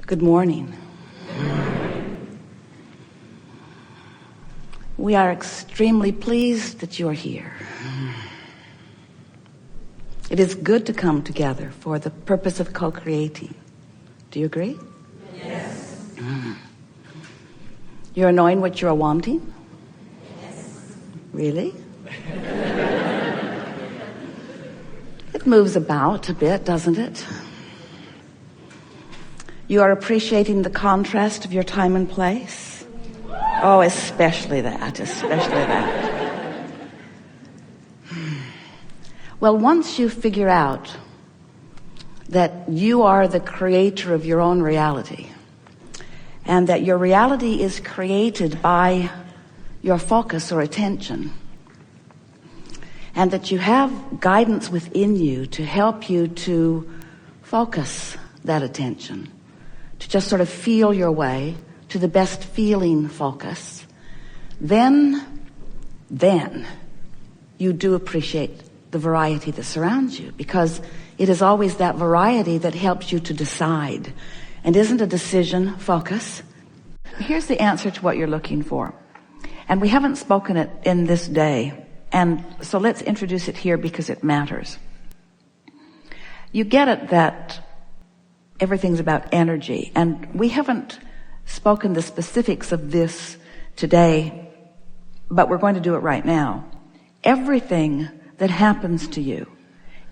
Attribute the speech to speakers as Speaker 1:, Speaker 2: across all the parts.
Speaker 1: Good morning. We are extremely pleased that you are here. It is good to come together for the purpose of co-creating. Do you agree?
Speaker 2: Yes.
Speaker 1: You're knowing what you're wanting?
Speaker 2: Yes.
Speaker 1: Really? It moves about a bit, doesn't it? You are appreciating the contrast of your time and place? Oh, especially that. Well, once you figure out that you are the creator of your own reality, and that your reality is created by your focus or attention, and that you have guidance within you to help you to focus that attention, to just sort of feel your way to the best feeling focus, then you do appreciate the variety that surrounds you, because it is always that variety that helps you to decide. And isn't a decision focus? Here's the answer to what you're looking for. And we haven't spoken it in this day. And so let's introduce it here because it matters. You get it that everything's about energy. And we haven't spoken the specifics of this today, but we're going to do it right now. Everything that happens to you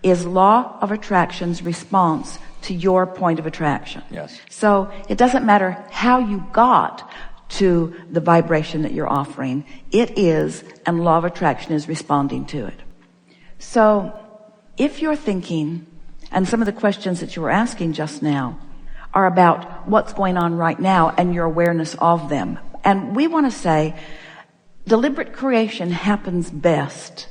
Speaker 1: is law of attraction's response to your point of attraction.
Speaker 3: Yes.
Speaker 1: So it doesn't matter how you got to the vibration that you're offering. It is, and law of attraction is responding to it. So if you're thinking, and some of the questions that you were asking just now are about what's going on right now and your awareness of them. And we want to say deliberate creation happens best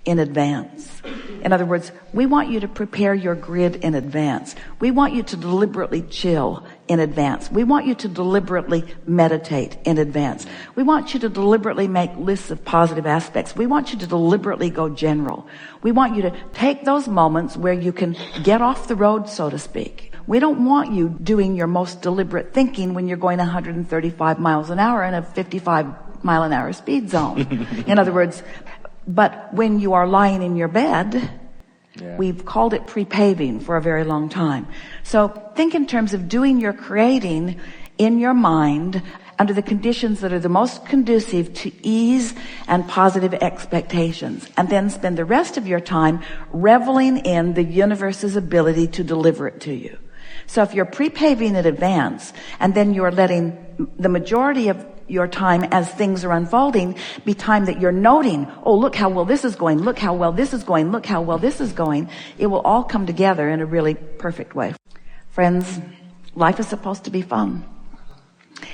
Speaker 1: in advance. In other words, we want you to prepare your grid in advance. We want you to deliberately chill in advance. We want you to deliberately meditate in advance. We want you to deliberately make lists of positive aspects. We want you to deliberately go general. We want you to take those moments where you can get off the road, so to speak. We don't want you doing your most deliberate thinking when you're going 135 miles an hour in a 55 mile an hour speed zone. In other words, but when you are lying in your bed, we've called it pre-paving for a very long time. So think in terms of doing your creating in your mind under the conditions that are the most conducive to ease and positive expectations, and then spend the rest of your time reveling in the universe's ability to deliver it to you. So if you're pre-paving in advance, and then you're letting the majority of your time as things are unfolding be time that you're noting, oh, look how well this is going, look how well this is going, look how well this is going, it will all come together in a really perfect way. Friends, life is supposed to be fun,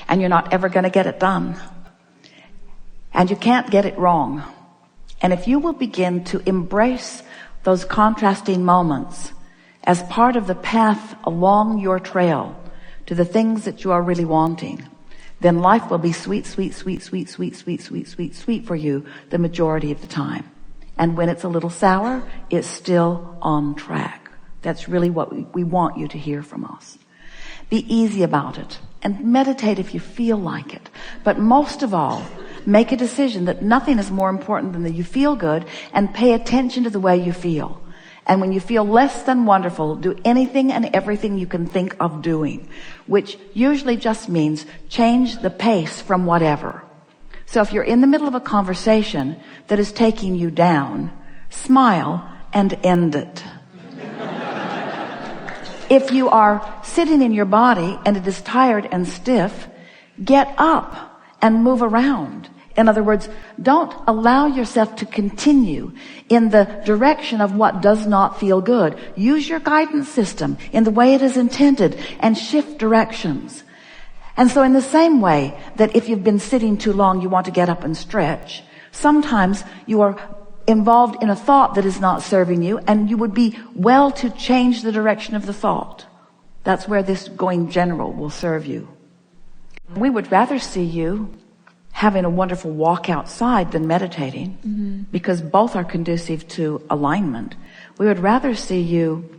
Speaker 1: and you're not ever going to get it done, and you can't get it wrong. And if you will begin to embrace those contrasting moments as part of the path along your trail to the things that you are really wanting, then life will be sweet for you the majority of the time. And when it's a little sour, it's still on track. That's really what we want you to hear from us. Be easy about it and meditate if you feel like it. But most of all, make a decision that nothing is more important than that you feel good, and pay attention to the way you feel. And when you feel less than wonderful, do anything and everything you can think of doing, which usually just means change the pace from whatever. So if you're in the middle of a conversation that is taking you down, smile and end it. If you are sitting in your body and it is tired and stiff, get up and move around. In other words, don't allow yourself to continue in the direction of what does not feel good. Use your guidance system in the way it is intended and shift directions. And so in the same way that if you've been sitting too long, you want to get up and stretch, sometimes you are involved in a thought that is not serving you, and you would be well to change the direction of the thought. That's where this going general will serve you. We would rather see you having a wonderful walk outside than meditating, because both are conducive to alignment. We would rather see you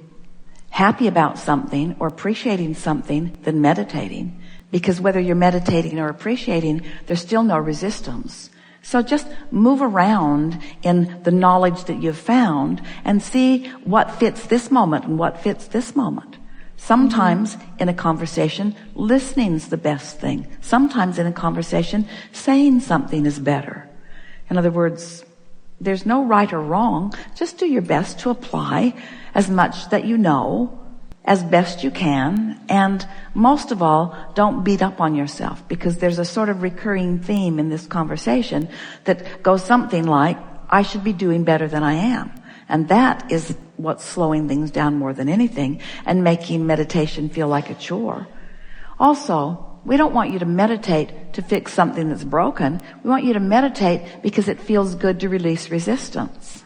Speaker 1: happy about something or appreciating something than meditating, because whether you're meditating or appreciating, there's still no resistance. So just move around in the knowledge that you've found and see what fits this moment and what fits this moment. Sometimes in a conversation, listening's the best thing. Sometimes in a conversation, saying something is better. In other words, there's no right or wrong. Just do your best to apply as much that you know as best you can. And most of all, don't beat up on yourself, because there's a sort of recurring theme in this conversation that goes something like, I should be doing better than I am. And that is what's slowing things down more than anything and making meditation feel like a chore. Also, we don't want you to meditate to fix something that's broken. We want you to meditate because it feels good to release resistance.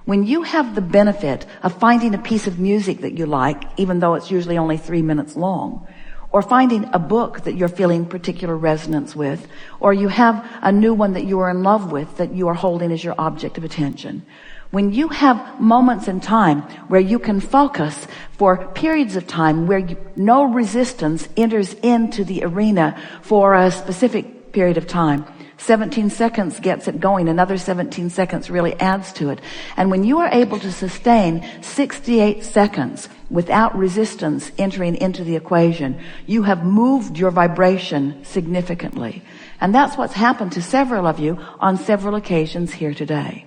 Speaker 1: When you have the benefit of finding a piece of music that you like, even though it's usually only 3 minutes long, or finding a book that you're feeling particular resonance with, or you have a new one that you are in love with that you are holding as your object of attention, when you have moments in time where you can focus for periods of time where no resistance enters into the arena for a specific period of time, 17 seconds gets it going, another 17 seconds really adds to it. And when you are able to sustain 68 seconds without resistance entering into the equation, you have moved your vibration significantly. And that's what's happened to several of you on several occasions here today.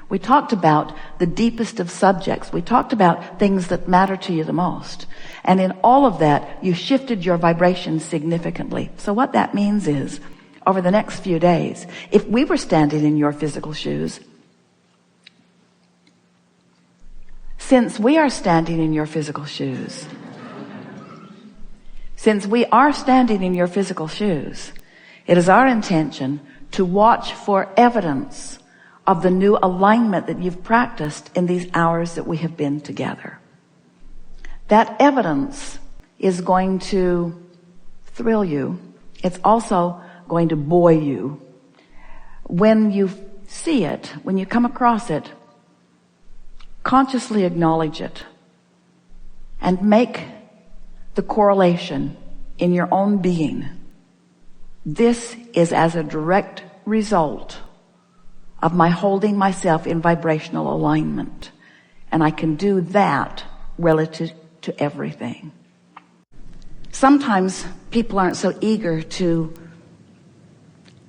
Speaker 1: We talked about the deepest of subjects. We talked about things that matter to you the most. And in all of that, you shifted your vibration significantly. So what that means is, over the next few days, if we were standing in your physical shoes, since we are standing in your physical shoes, it is our intention to watch for evidence of the new alignment that you've practiced in these hours that we have been together. That evidence is going to thrill you. It's also going to buoy you. When you see it, when you come across it, consciously acknowledge it and make the correlation in your own being. This is as a direct result of my holding myself in vibrational alignment. And I can do that relative to everything. Sometimes people aren't so eager to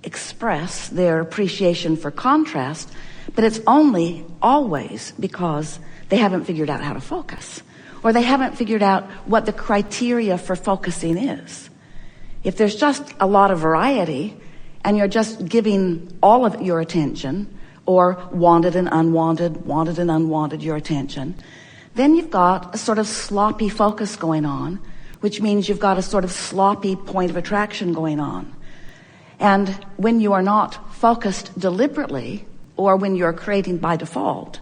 Speaker 1: express their appreciation for contrast, but it's only always because they haven't figured out how to focus, or they haven't figured out what the criteria for focusing is. If there's just a lot of variety, and you're just giving all of your attention, or wanted and unwanted your attention, then you've got a sort of sloppy focus going on, which means you've got a sort of sloppy point of attraction going on. And when you are not focused deliberately, or when you're creating by default,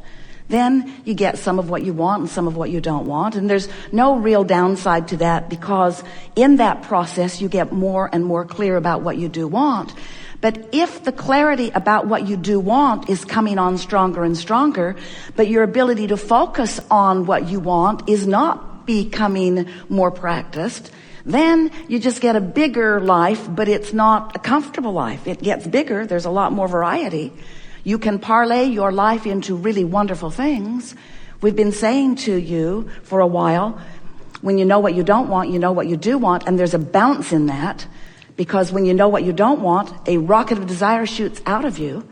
Speaker 1: then you get some of what you want and some of what you don't want. And there's no real downside to that, because in that process you get more and more clear about what you do want. But if the clarity about what you do want is coming on stronger and stronger, but your ability to focus on what you want is not becoming more practiced, then you just get a bigger life, but it's not a comfortable life. It gets bigger. There's a lot more variety. You can parlay your life into really wonderful things. We've been saying to you for a while, when you know what you don't want, you know what you do want, and there's a bounce in that, because when you know what you don't want, a rocket of desire shoots out of you.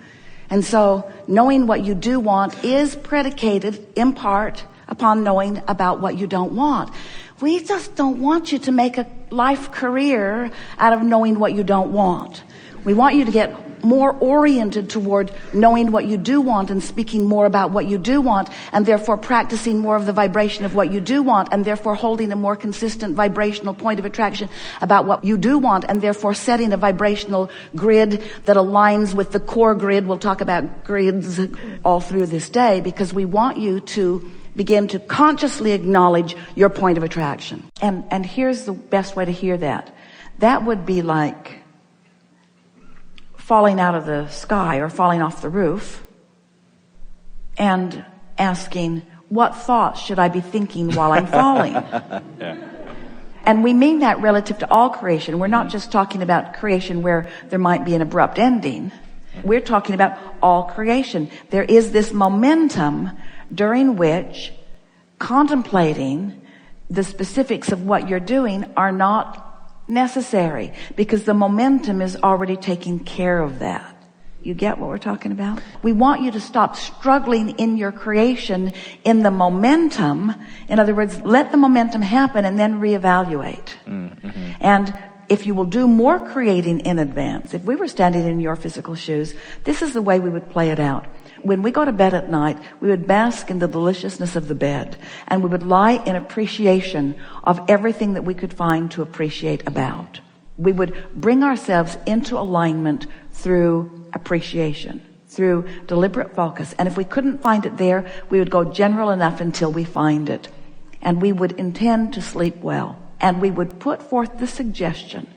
Speaker 1: And so knowing what you do want is predicated in part upon knowing about what you don't want. We just don't want you to make a life career out of knowing what you don't want. We want you to get more oriented toward knowing what you do want and speaking more about what you do want, and therefore practicing more of the vibration of what you do want, and therefore holding a more consistent vibrational point of attraction about what you do want, and therefore setting a vibrational grid that aligns with the core grid. We'll talk about grids all through this day, because we want you to begin to consciously acknowledge your point of attraction. And here's the best way to hear that. That would be like falling out of the sky or falling off the roof and asking, what thoughts should I be thinking while I'm falling?
Speaker 3: Yeah.
Speaker 1: And we mean that relative to all creation. We're not just talking about creation where there might be an abrupt ending. We're talking about all creation. There is this momentum during which contemplating the specifics of what you're doing are not necessary, because the momentum is already taking care of that. You get what we're talking about? We want you to stop struggling in your creation in the momentum. In other words, let the momentum happen and then reevaluate. Mm-hmm. And if you will do more creating in advance, if we were standing in your physical shoes, this is the way we would play it out. When we go to bed at night, we would bask in the deliciousness of the bed, and we would lie in appreciation of everything that we could find to appreciate about. We would bring ourselves into alignment through appreciation, through deliberate focus. And if we couldn't find it there, we would go general enough until we find it. And we would intend to sleep well. And we would put forth the suggestion,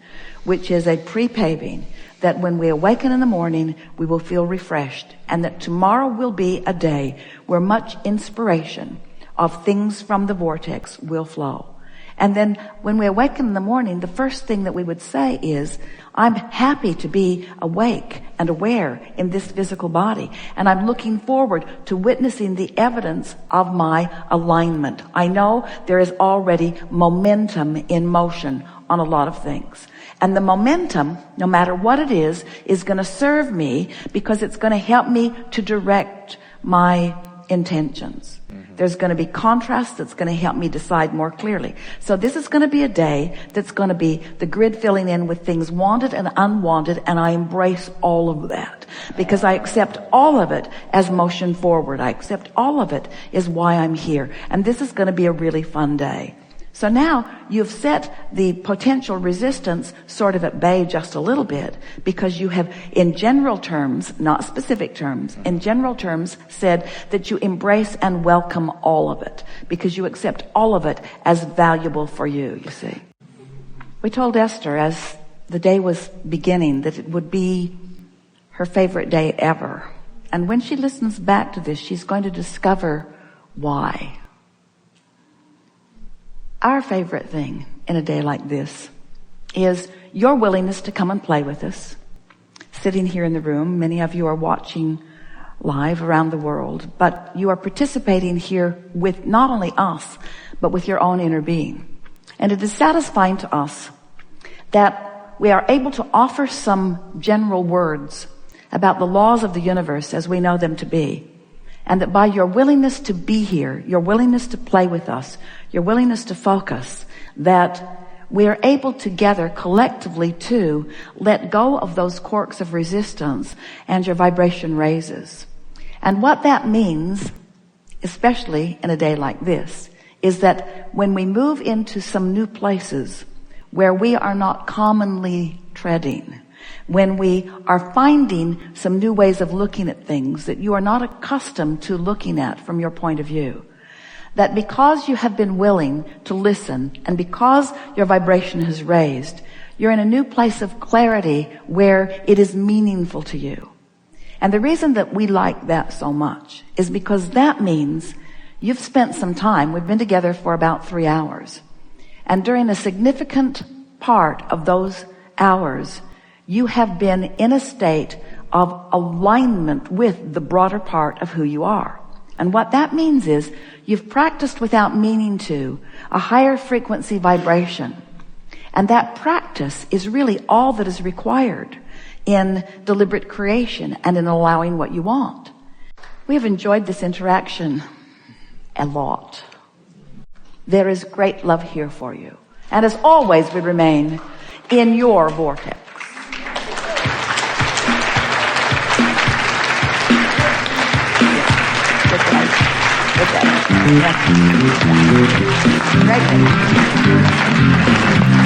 Speaker 1: which is a pre-paving, that when we awaken in the morning, we will feel refreshed, and that tomorrow will be a day where much inspiration of things from the vortex will flow. And then when we awaken in the morning, the first thing that we would say is, I'm happy to be awake and aware in this physical body. And I'm looking forward to witnessing the evidence of my alignment. I know there is already momentum in motion on a lot of things. And the momentum, no matter what it is going to serve me, because it's going to help me to direct my intentions. There's going to be contrast that's going to help me decide more clearly. So this is going to be a day that's going to be the grid filling in with things wanted and unwanted, and I embrace all of that because I accept all of it as motion forward. I accept all of it is why I'm here, and this is going to be a really fun day. So now you've set the potential resistance sort of at bay just a little bit, because you have, in general terms, not specific terms, in general terms said that you embrace and welcome all of it, because you accept all of it as valuable for you, you see. We told Esther as the day was beginning that it would be her favorite day ever. And when she listens back to this, she's going to discover why. Our favorite thing in a day like this is your willingness to come and play with us. Sitting here in the room, many of you are watching live around the world, but you are participating here with not only us, but with your own inner being. And it is satisfying to us that we are able to offer some general words about the laws of the universe as we know them to be. And that by your willingness to be here, your willingness to play with us, your willingness to focus, that we are able together collectively to let go of those corks of resistance, and your vibration raises. And what that means, especially in a day like this, is that when we move into some new places where we are not commonly treading, when we are finding some new ways of looking at things that you are not accustomed to looking at from your point of view, that because you have been willing to listen and because your vibration has raised, you're in a new place of clarity where it is meaningful to you. And the reason that we like that so much is because that means you've spent some time. We've been together for about 3 hours. And during a significant part of those hours, you have been in a state of alignment with the broader part of who you are. And what that means is you've practiced without meaning to a higher frequency vibration. And that practice is really all that is required in deliberate creation and in allowing what you want. We have enjoyed this interaction a lot. There is great love here for you. And as always, we remain in your vortex. Okay. Yeah. Great.